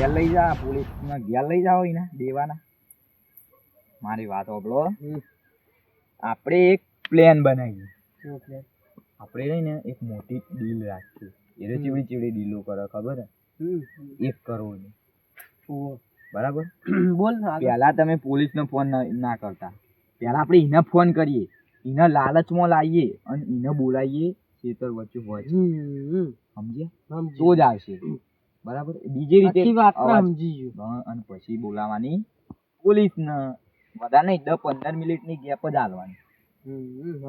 ઘેર લઈ જા, પોલીસ ઘેર લઈ જાઓ એના દેવાના. મારી વાત સાંભળો. આપણે એક પ્લાન બનાવીએ. આપણે રહીને એક મોટી ડીલ રાખીએ. એને ચીવડી ચીવડી ડીલો કરે ખબર હે? 1 કરોડની. બરાબર. બોલ. પહેલા તમે પોલીસનો ફોન ના કરતા. પહેલા આપણે એને ફોન કરીએ, એને લાલચમાં લાવીએ અને એને બોલાવીએ ખેતર વચ્ચે હોય સમજ્યા? તો જ આવશે. બરાબર. બીજી રીતે અને પછી બોલાવાની પોલીસને. બધા નહીં, 10-15 મિનિટની ગેપ જ હાલવાની.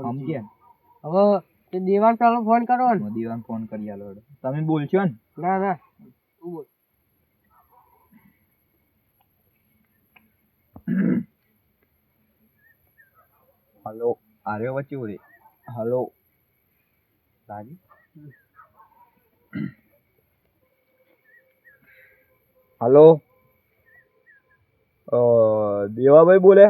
સમજ્યા? હવે દેવાન પેલો ફોન કરો ને. દેવાન ફોન કરી આલો. તમે બોલશો ને? ના તું બોલ. હલો. આર્યો વચ્ચે ઉરે. હલો રાજી. હલો. દેવાભાઈ બોલે.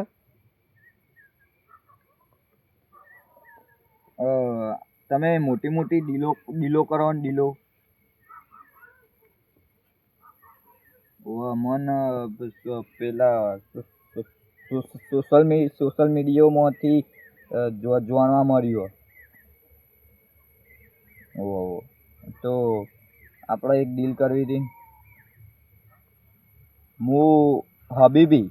તમે મોટી મોટી ડીલો કરો ને ડીલો. મને પેલા સોશિયલ મીડિયામાંથી જોવા મળ્યું. ઓહો. તો આપણે એક ડીલ કરવી હતી. હું હબીબી.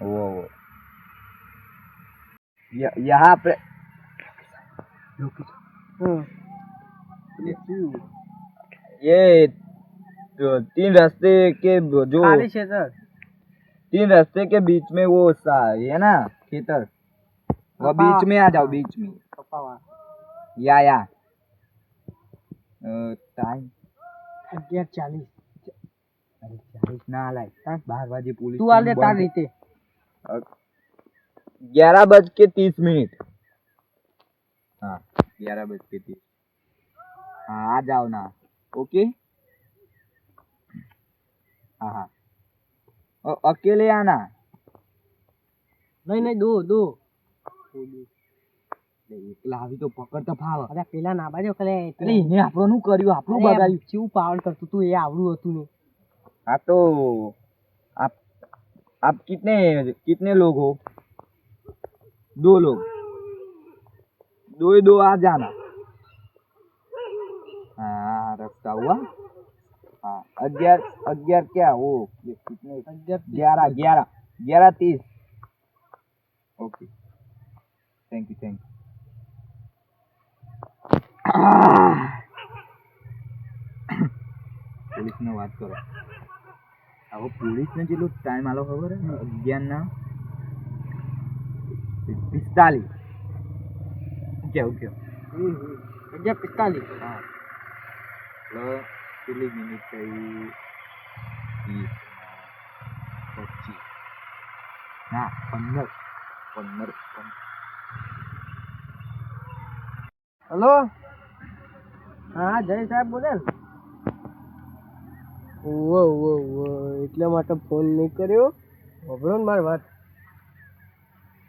ઓહો. यहाँ पे ये 3 रास्ते के जो 3 रास्ते के बीच में वो है ना खेतर, वो बीच में आ जाओ, बीच में. या टाइम 11:40. अरे 40 ना आलाय. 12 बजे पुलिस तू आले तार रीते 11:30. हाँ 11:30. हाँ आ जाओ ना. ओके. हाँ. अकेले आना. नहीं दो. એકલા આવી તો પકડતા ફાવ. અરે પેલા ના બાજો કલે એટલે એને આપણો નું કર્યું, આપણું બગાડ્યું. કેવું પાવર કરતું તું, એ આવડું હતું ને. હા તો आप कितने लोग हो? 2 लोग. 2 आ जाना. हाँ रास्ता हुआ. हाँ 11 क्या वो कितने 11:30. ओके. Thank you. પોલીસ ને વાત કરો. હવે પોલીસ ને જેટલો ટાઈમ આલો ખબર હે? 11:45. ઓકે. 11:45. હા. કેટલી મિનિટ થઈ? 20, 25. ના 15. હલો. હા જય સાહેબ બોલે ને. એટલા માટે ફોન નહીં કર્યો. સાંભળો ને મારી વાત.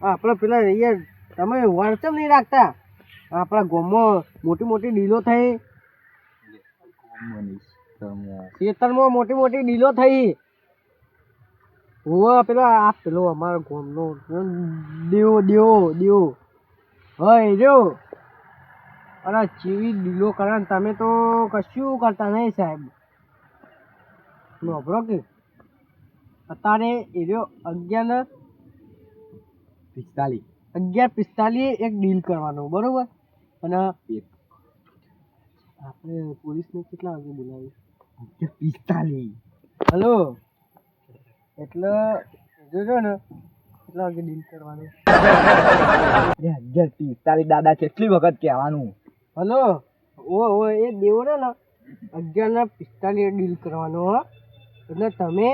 આપણે પેલા યાર તમે વળચમ નહીં રાખતા. આપણા ગામમાં મોટી ડીલો થઈ. ખેતરમાં મોટી ડીલો થઈ. પેલો અમારા ગામનો દેવો હોય જો. અરે ચીવી ડીલો કરે ને તમે તો કશું કરતા નહીં સાહેબ. નોભરો કે અત્યારે એ 11:45 એક ડીલ કરવાનો બરોબર. અને આપણે પોલીસને કેટલા વાગે બોલાવી? 11:45. હલો એટલે જોજો ને કેટલા વાગે ડીલ કરવાનું. 11:45 દાદા કેટલી વખત કહેવાનું. હલો એ દેવો ને 11:45 ડીલ કરવાનો. એટલે તમે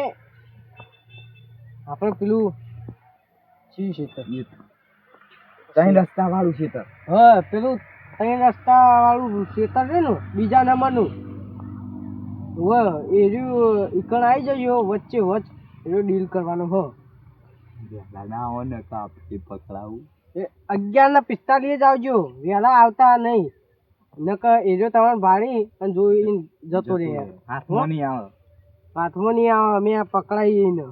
આપણે પેલું ચી ક્ષેત્ર 3 રસ્તા વાળું ક્ષેત્ર. હા પેલું 3 રસ્તા વાળું ક્ષેત્ર છે ને બીજા નંબરનું. એ ઈકણ આવી જજો વચ્ચે ડીલ કરવાનો હો. દાદા હો ને પકડાવું. 11:45 જ આવજો, વહેલા આવતા નહીં. નકર એજો તમારે ભાડી અને જોઈ જતો રહે યાર. હાથમાં નહીં આવે. હાથમાં નહીં આવે, અમે આ પકડાઈએ ને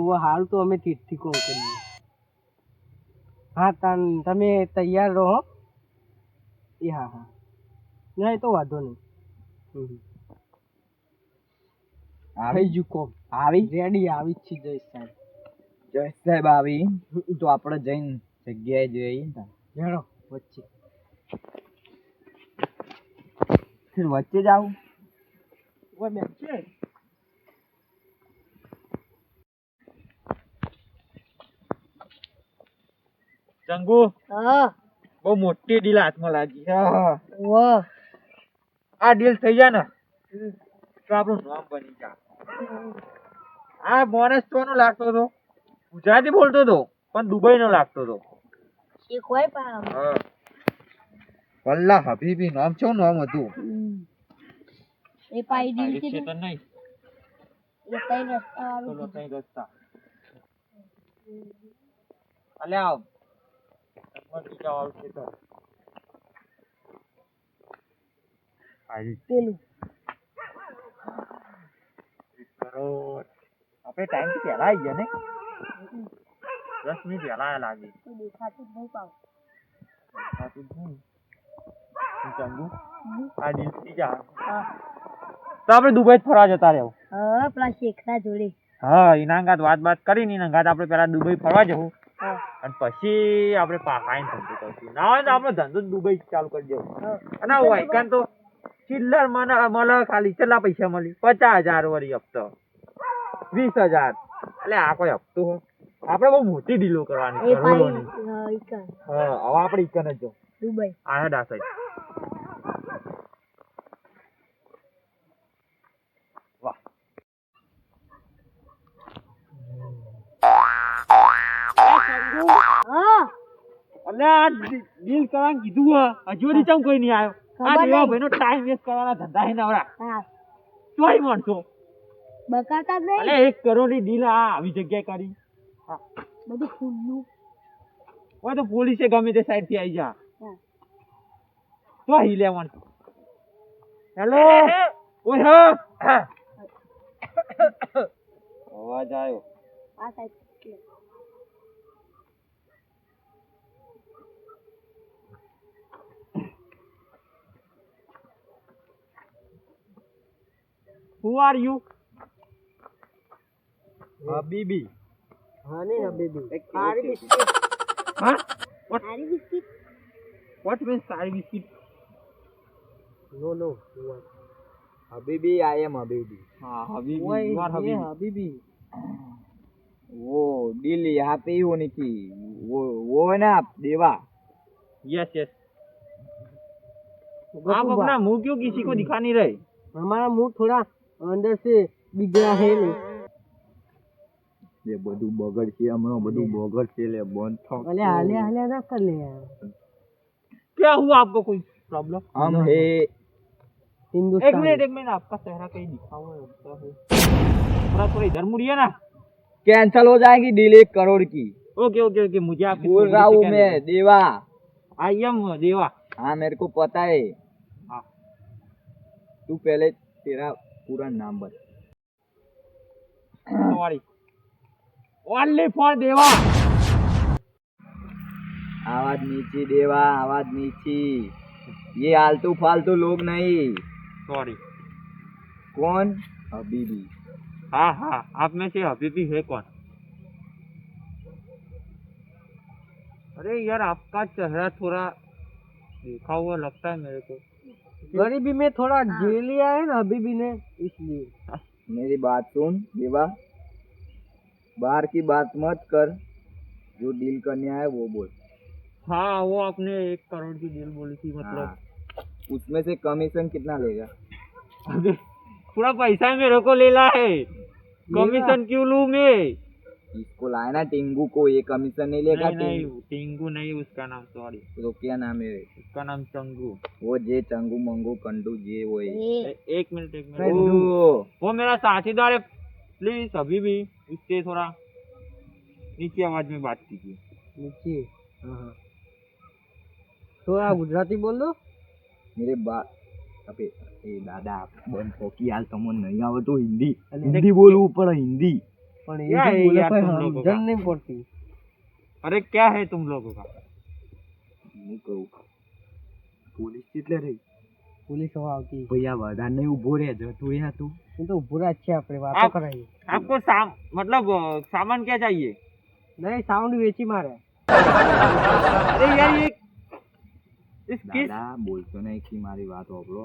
વો હાલ તો અમે ઠીક કોમ કરીએ. હા તમે તૈયાર રહો. એ હા ના એ તો વાંધો નહીં. થઈ ગયું કોમ. આવી રેડી આવી જ છે જયેશ સાહેબ. જય સાહેબ આવી તો આપણે જઈને જગ્યાએ જઈએ ને હેડો વચ્ચે. વચ્ચે જ આવું. ઓય બેન છે. ચંગુ હા બહુ મોટી ડીલ હાથમાં લાગી. વાહ આ ડીલ થઈ જાય ને તો આપણું નામ બની જાય. આ મોનસ તો નો લાગતો હતો, ગુજરાતી બોલતો હતો પણ દુબઈ નો લાગતો હતો. શીખવાય પામ. હા વલ્લા હબીબી નામ છે, નામ હતું એ પાઈ દી છે તો નહીં. એ કઈ રસ્તા ચલો વાળું કઈ રસ્તા અલ્યા બીજા વાળું છે તો પેલું આપણે ટાઈમ થી પહેલા આવી ગયા ને 10 મિનિટ પહેલા લાગી. દેખાતું જ નહીં પાવ. આ ડીલ થઈ જાય હા તો આપણે દુબઈ ફરવા જતા રહેવું. હા પેલા શેખના જોડે. હા એનાંગાત વાત કરીને એનાંગાત આપણે પેલા દુબઈ ફરવા જવું હા અને પછી આપણે પાકાઈને ધંધો કરશું. ના હોય તો આપણે ધંધો દુબઈ ચાલુ કરી દેવું. અને વાયકાન તો ચિલ્લર મળે ખાલી કેટલા પૈસા મળી 50,000 વળી હપ્તો 20,000. એટલે આ કોઈ હપ્તો હોય? આપણે બહુ મોટી ડીલો કરવાની કરોડોની. હા હવે આપણે ઈકન જ જો દુબઈ આ હેડા સાઈડ. વાહ હા અલે આ ડીલ કરવાનું કીધું હજુ સુધી ચમ કોઈ નહીં આવ્યો. આ દેવા ભાઈનો ટાઈમ વેસ્ટ કરવાના ધંધા હે નવરા. હા તોય માણસો બકાતા જ નહીં. અલે 1 કરોડની ડીલ આ આવી જગ્યાએ કરી. હા બધું ખુલ્લું. ઓય તો પોલીસે ગમે તે સાઈડ થી આવી જા. તો હી લેવાનું. હેલો ઓય હા અવાજ આવ્યો. આ side Who are you? Habibi. હા નહીં હબીબી. Sari biscuit. Huh? What? Sari biscuit. What means sari biscuit? No. Habibi, I am Habibi. हाँ Habibi. You are Habibi. Habibi. वो दिल यहाँ पे ही होनी थी. वो है ना देवा. Yes. आप अपना मुंह क्यों किसी को दिखा नहीं रहे? हमारा मुंह थोड़ा अंदर से बिगड़ा है नहीं. ये બધું બગડ છે હમણાં બધું બગડ છે લે બંધ થાઓ. अरे हाले ना कर ले यार. क्या हुआ आपको कोई प्रॉब्लम? हम है हिंदुस्तान. एक मिनट आपका चेहरा कहीं दिखा हुआ है थोड़ा इधर मुड़िए ना. कैंसिल हो जाएगी डील 1 करोड़ की. ओके मुझे आप बोल रहा हूँ मैं देवा. आई एम देवा. हाँ मेरे को पता है. हाँ तू पहले तेरा पूरा नाम बता. सॉरी ओनली फॉर देवा. आवाज नीची देवा आवाज नीची. ये आलतू फालतू लोग नहीं. सॉरी कौन? हबीबी. हाँ आप में से हबीबी है कौन? अरे यार आपका चेहरा थोड़ा देखा हुआ लगता है मेरे को. गरीबी में थोड़ा झेल लिया है ना हबीबी ने इसलिए. मेरी बात सुन देवा. बाहर की बात मत कर. जो डील करने आया वो बोल. हाँ वो आपने 1 करोड़ की डील बोली थी मतलब. हाँ. उसमें से कमीशन कितना लेगा? अबे पूरा पैसा मेरे को लेना है. कमीशन क्यों लूं मैं? इसको लाए ना टिंगू को. ये कमीशन नहीं लेगा. नहीं टिंगू नहीं उसका नाम. सॉरी तो क्या नाम है? उसका नाम चंगू. वो जे चंगू मंगू कंडू जे वो है. एक मिनट वो मेरा साथीदार है. प्लीज अभी भी इससे थोड़ा नीची आवाज में बात कीजिए. नीचे. हाँ थोड़ा गुजराती बोल दो. मेरे बा अबे ए दादा बंद ठोकी हाल તમને નહીં આવતો હિન્દી અને હિન્દી બોલવું પડે હિન્दी પણ क्या એ है બોલે यार કોઈ तुम लोगों સમજણ का? નહીં પડતી. अरे क्या है तुम लोगों का? હું કહું પોલીસ કેટલે રહી પોલીસ હવે આવતી ભાઈ આ વધારે નહીં ઊભો રહે જતું યાર તું એ તો ઉભું રાખ છે આપણે વાતો આપ- કરાવીએ. आपको मतलब सामान क्या चाहिए? નહીં સાઉન્ડ વેચી મારે. अरे यार ये इस किस દાદા બોલતો નહીં કે મારી વાત સાંભળો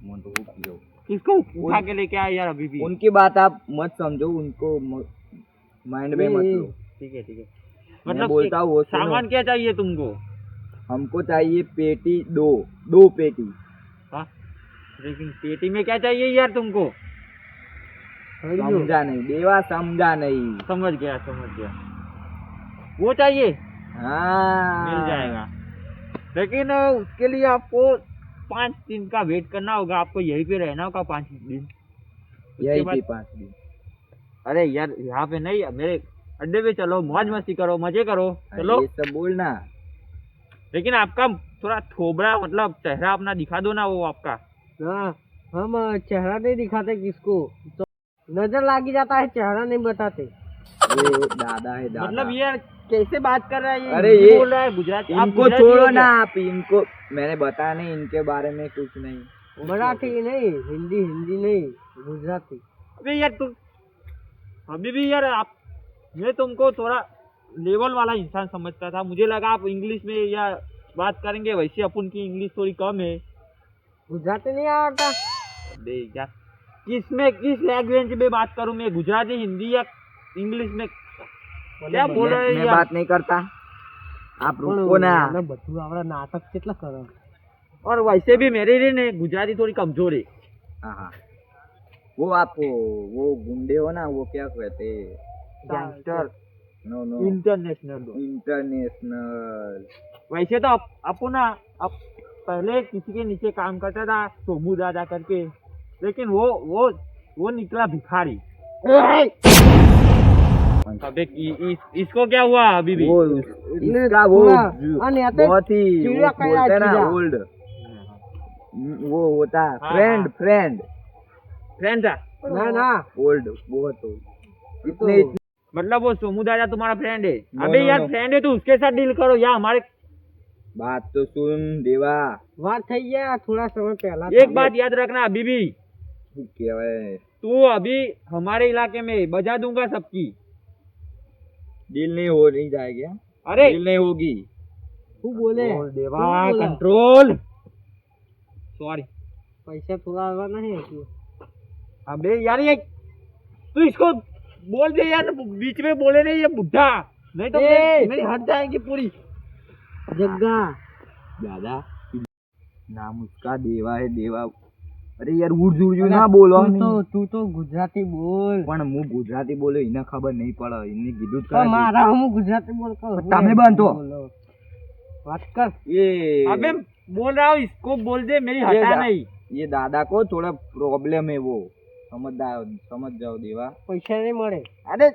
મને तो किया किसको उठा के लेके आए यार अभी भी? उनकी बात आप मत समझो उनको माइंड में मत लो ठीक है मैं मतलब बोलता हूँ वो सुनो। सामान क्या चाहिए तुमको? हमको चाहिए पेटी दो पेटी हाँ लेकिन पेटी में क्या चाहिए यार तुमको? થઈ ગયું. समझा नहीं देवा समझा नहीं समझ गया वो चाहिए हाँ मिल जाएगा लेकिन उसके लिए आपको 5 दिन का वेट करना होगा आपको यहीं पे रहना होगा 5 दिन यही उसके थी बाद- 5 दिन अरे यार यहाँ पे नहीं मेरे अड्डे पे चलो मौज मस्ती करो मजे करो चलो ये सब बोलना लेकिन आपका थोड़ा थोबड़ा मतलब चेहरा अपना दिखा दो ना वो आपका हाँ हम चेहरा नहीं दिखाते किसको तो नजर लागी जाता है चेहरा नहीं बताते. ये दादा है दादा मतलब यार कैसे बात कर रहा है ये अरे हिंदी ये- बोल रहा है गुजराती आप इनको गुजराती छोड़ो हो ना क्या? आप इनको मैंने बताया नहीं इनके बारे में कुछ नहीं मराठी नहीं हिंदी नहीं गुजराती. अबे यार तुम अभी भी यार आप मैं तुमको थोड़ा लेवल वाला इंसान समझता था मुझे लगा आप इंग्लिश में या बात करेंगे वैसे अपन की इंग्लिश थोड़ी कम है गुजराती नहीं आता. अबे यार किस लैंग्वेज में बात करूं मैं गुजराती हिंदी या इंग्लिश में क्या बोल रहे हैं मैं यार बात नहीं करता आप रुको ना મને બધું આવડે નાટક કેટલા કરે. और वैसे भी मेरे लिए ने गुजराती थोड़ी कमजोर है हाँ हाँ वो आप वो गुंडे हो ना वो क्या कहते gangster no no international international वैसे तो अपन ना अब पहले किसी के नीचे काम करता था सोमू दादा करके लेकिन वो निकला भिखारी अबे इसको क्या हुआ अभी भी वो એટલે इसका वो થોડા અને આ તો बहुत ही ચીડિયા वो કયા बोलते हैं ना चीडिया? ओल्ड वो होता है हाँ, फ्रेंड हाँ। फ्रेंड फ्रेंड था ના ના ओल्ड बहुत ओल्ड इतने तो- इतने मतलब वो सोमू दादा तुम्हारा फ्रेंड है नो, अबे नो, यार नो। फ्रेंड है तो उसके साथ डील करो या हमारे बात तो सुन देवा વાત થઈ ગયા થોડા સમય પહેલા. एक बात याद रखना अभी भी क्या है तू अभी हमारे इलाके में बजा दूंगा सबकी डील नहीं हो नहीं जाएगी हाँ? अरे डील नहीं होगी શું બોલે बोल देवा શું બોલે? कंट्रोल सॉरी પૈસા થોડા આવવા નહીં એટલે. अबे यार ये तू इसको बोल दे यार बीच में बोले नहीं ये बुढ़ा नहीं तो ए! मेरी हट जाएगी पूरी જગ્ગા दादा नाम उसका देवा है देवा अरे यार उड़ ना बोलो તું તો ગુજરાતી બોલ. પણ હું ગુજરાતી બોલ્યો એને ખબર નહીં પડે એને કીધું જ પણ ખરા મારા હું ગુજરાતી બોલ કહું. તમે બંધો. વાત કર. ये अबे बोल रहा हूँ इसको बोल दे मेरी ये हटा दा- नहीं ये दादा को थोड़ा प्रॉब्लम है वो समझ जाओ देवा પૈસા નહીં મળે. अरे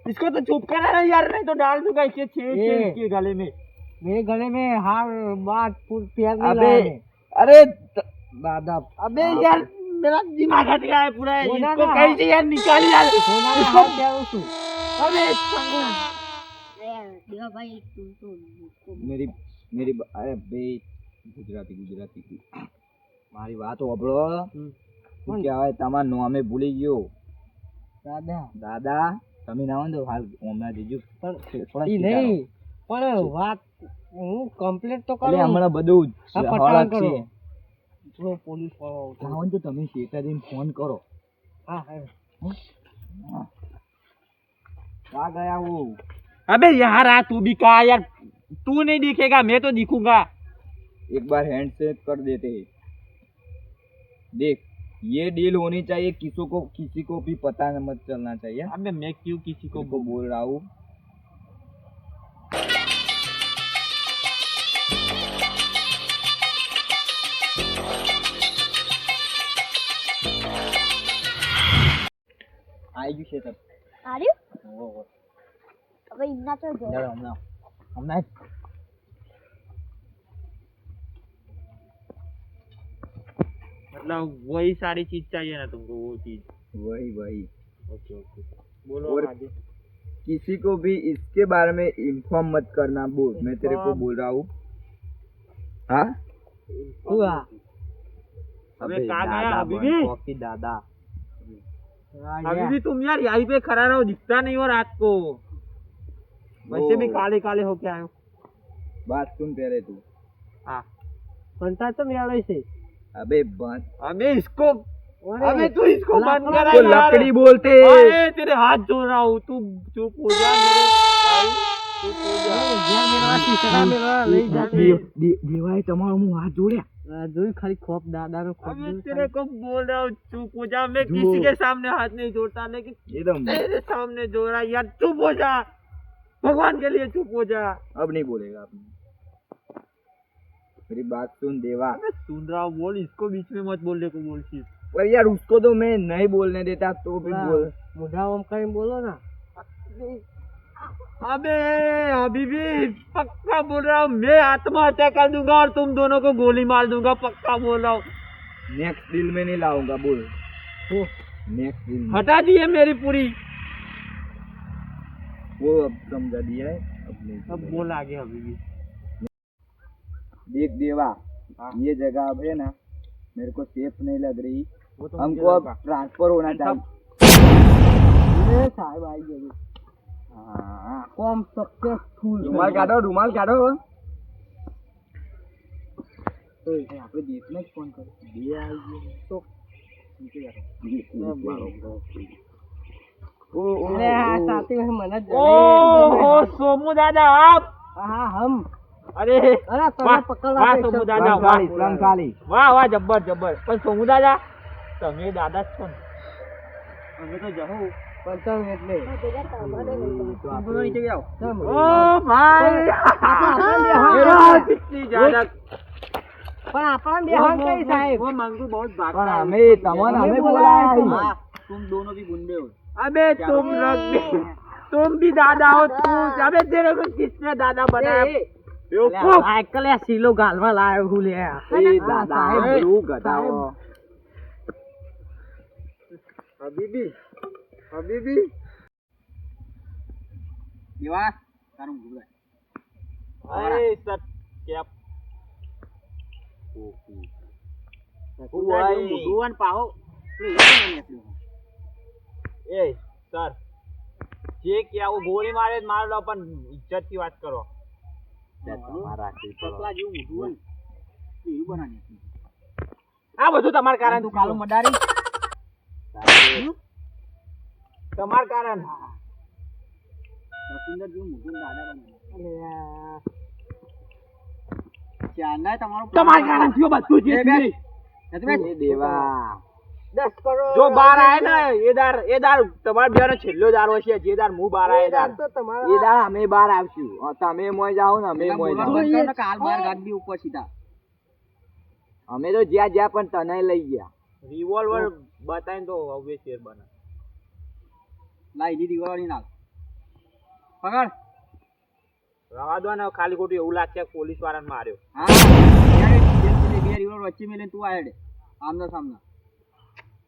इसको तो चुप करा ना यार नहीं तो डाल दूंगा इसे छेद ए! छेद के गले में मेरे गले में हार बात प्यार नहीं अबे लाया है. अरे दादा अबे यार मेरा दिमाग हट गया है पूरा वो ना इसको ना, कहीं से यार निकाल यार सोना में इसको हाथ प्यारो છું. अबे मेरी मेरी अरे बे गुजराती गुजराती મારી વાત સાંભળો શું કહેવાય તમારા નોમે ભૂલી ગયો દાદા દાદા તમે ના હોય તો હાલ હમણાં દીજો પણ થોડા ઈ શીખાડો. નહીં પણ વાત હું કમ્પ્લીટ તો એટલે કરું. હમણાં બધું આ હળક પટાણ કરો. છે જો પોલીસ વાળો આવતો. ના હોય તો તમે શેતાજીને ફોન કરો હા હા હા. ક્યાં ગયા वो अबे यार आ तू भी कहा यार तू नहीं दिखेगा मैं तो दिखूंगा एक बार हैंड शेक कर देते हैं देख ये डील होनी चाहिए किसी को भी पता मत चलना चाहिए अबे मैं क्यों किसी को को बोल रहा हूँ आई गયું છે આર્યું ઓહો હવે ઇન્ના તો જો હમણાં मतलब वही सारी चीज चाहिए ना तुमको, वो चीज। वही वही। ओके ओके, बोलो और आगे। किसी को भी इसके बारे में इन्फॉर्म मत करना, बोल, मैं तेरे को बोल रहा हूँ। हाँ हुआ अबे कहाँ दादा गया बन, हबीबी? कॉफी दादा। अभी भी तुम यार यहीं पे खड़ा रहो, दिखता नहीं हो रात को, वैसे भी काले काले हो क्या हो। बात सुन पहले तू। हाँ बनता तो मेरा से अबे बंद। अबे इसको, अबे तू इसको बंद करा तो यार। लकड़ी बोलते। अरे तेरे हाथ जोड़ रहा हूँ, तू चुप हो जा मेरे भाई, चुप हो जा। દેવાય તમારો હું હાથ જોડ્યા। જોઈ ખાલી ખોપ દાદા નો ખોપ अबे तेरे को बोल रहा हूँ चुप हो जा, मैं किसी के सामने हाथ नहीं जोड़ता, लेकिन एकदम तेरे सामने जोड़ा यार, चुप हो जा, भगवान के लिए चुप हो जा। अब नहीं बोलेगा अब नहीं। मेरी बात सुन देवा। अबे सुन रहा हूँ, बोल, इसको बीच में मत बोलने को बोल चीज। पर यार उसको तो मैं नहीं बोलने देता, तो भी बोल। मोઢા ઓમ કરીને બોલો ना। अबे अभी भी पक्का बोल रहा हूँ, मैं आत्महत्या कर दूंगा और तुम दोनों को गोली मार दूंगा, पक्का बोल रहा हूँ। नेक्स्ट डील में नहीं लाऊंगा, बोल। नेक्स्ट डील में। हटा दिए मेरी पूरी। वो अब समझा दिया है, अब नहीं अब बोलेगा। बोल आगे अभी भी। देख देवा, ये जगह अब है ना, मेरे को सेफ नहीं लग रही। वो तो हमको मुझे अब लगा। ट्रांसफर होना चाहिए। એ સાહેબ આવી ગયો हाँ, કોમ સક્સેસફુલ રૂમાલ કાઢો, રૂમાલ કાઢો। તો એ આપણે દેશને જ ફોન કર્યો, બે આવી ગયો તો નીચે જાઓ। અરે આ સાથી में મને જ ओहो सोमू दादा आप। હા હમ अरे અરે તમે વાહ, પકડવા વાહ, પૈસા સોમુ દાદા, રંગ ખાલી, વાહ. રંગ ખાલી। વાહ વાહ, જબ્બર જબ્બર। પણ સોમુ દાદા, તમે દાદા જ છો ને, અમે તો જહો। પંચાવન એટલે તો આપણે નીચે જાઓ। ओ भाई, मेरा कितनी ज्यादा। પણ આપણા બેહન કઈ સાહેબ वो मंगू बहुत પણ भागता है। અમે તમને અમે બોલાયા। हाँ, तुम दोनों भी गुंडे हो। अबे तुम लोग भी, तुम भी दादा हो तू। अबे तेरे को किसने दादा बनाया? बेवकूफ। સાયકલ સીલો ગાલવા લાયો હું લે એ દાદા બહુ ગધાઓ। हबीबी, हबीबी। દેવા તારું ગુરુ अरे सर क्या ભગવાન પાહો ए सर, જે કે આવું ગોળી મારે જ માર લો, પણ ઇજ્જત થી વાત કરો। તમારા પતલા જેવું મોઢું એવું બનાવી આ બધું તમારા કારણ, તું કાલો મડારી તમારા કારણ। સુંદર જેવું મોઢું દાદા બનાવી ચાંદા તમારો તમારા કારણ થયો બધું જે થયું। એ દેવા 10 કરોડ જો બાર આય ને એ દાર તમારા બેનો છેલ્લો દાર હશે, જે દાર હું બાર આય દાર। તો એ તમારા દા અમે બહાર આવશું, તમે મોય જાઓ ને અમે મોય જાઓ। કાલ બાર ગાડી ઉપર સીધા અમે તો જ્યાં જ્યાં પણ તને લઈ ગયા। રિવોલ્વર બતાવીને તો હવે શેર બને। લાઈ દીધી વાળી નાખ પકડ। રવા દો ને, ખાલી ખોટું એવું લાગશે કે પોલીસ વાળાને માર્યો। હા બે રિવોલ્વર વચ્ચે મેલે તું આયડે આમના સામના।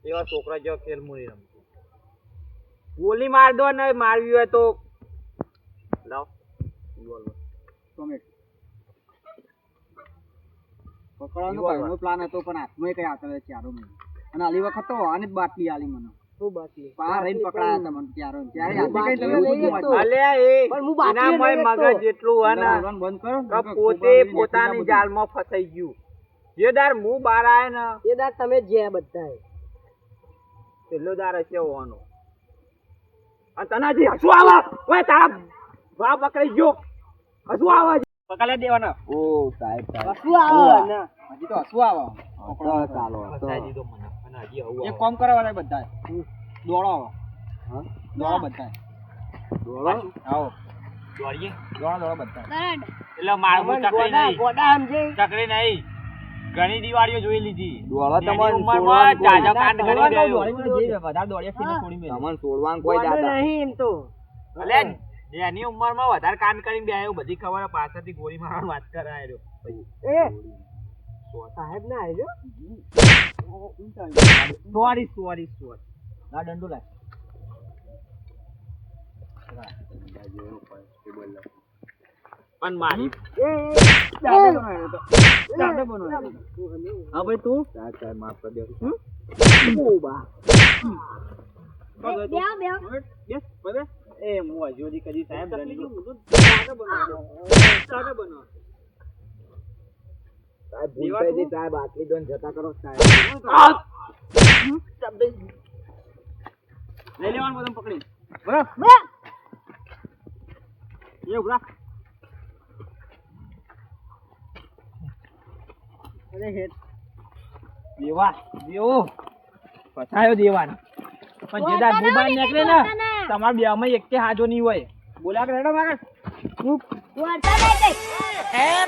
એવા છોકરા જેવા ખેલ મુની રમતો। ગોલી માર દો ને, મારવી હોય તો લાવ રિવોલ્વર। ટોમેટ પકડવાનો પહેલો પ્લાન હતો, પણ હાથમાં કઈ આવતો ચારો નહીં। અને આલી વખત તો આને જ બાટલી આલી મને, શું બાકી પાર રહીને પકડાયા હતા મને ચારો। ત્યારે હાથે કઈ તમે બાટલી એવું લઈ બધું જતો। અલ્યા એ પણ હું બાકી એના મોય નહીં મગજ હતો। જેટલું હોય ને, બોલવાનું બંધ કરો કે પોતે પોતાની જાળમાં ફસાઈ ગયું। જે દાર હું બહાર આય ને, એ દાર તમે જ્યાં બધા છેલ્લો દાર હશે હોવાનો। અને તને હજી હસવું આવે? ઓય તારા બાપ પકડાઈ ગયો, હસવું આવે છે? પકડ્યા દેવાના। ઓ સાહેબ સાહેબ શું આવે ને હજી તો હસવું આવે। ચાલો ફસાઈ દીધો મને, અને હજી હવું એક આવે। કામ કરો બધા બધા દોડો હવે। હા દોડો બધા દોડો આવો દોડીએ? દોડો બધા। કરંટ એટલે મારું ચકરી નહીં, ગોડા સમજે ચકરી નહીં, ઘણી દિવાળીઓ જોઈ લીધી। દોડો એની તમારે ઉંમરમાં જાજા કાંડ કરી ગયો। વધારે દોડ્યા છે ને થોડી મેં તમને છોડવાનું કોઈ ગોડા દાદા નહીં એમ તો અલે એની ઉંમરમાં વધારે કાંડ કરીને બે આવ્યો, બધી ખબર હે, પાછળથી ગોળી મારવાની વાત કરે આયરો। એ સાહેબ ના આવ્યો સોરી ના દંડો લાય પણ મારી હા ભાઈ તું ચાલ માફ કરી દે બેહો એ હું હજુ સુધી કદી સાહેબ સાહેબ ભૂલ થઈ ગઈ સાહેબ આટલી દોન જતા કરો સાહેબ લઈ લેવાનું બધું પકડી બરાબર એ ઉભા અરે હેડ દેવા દેવો ફસાયો દેવાને પણ જે દાર મોબાઈલ નીકળે ને તમારા બેમાં એક કે હાજો નહીં હોય બોલ્યા કે રેડો મારે વળતા નહીં કઈ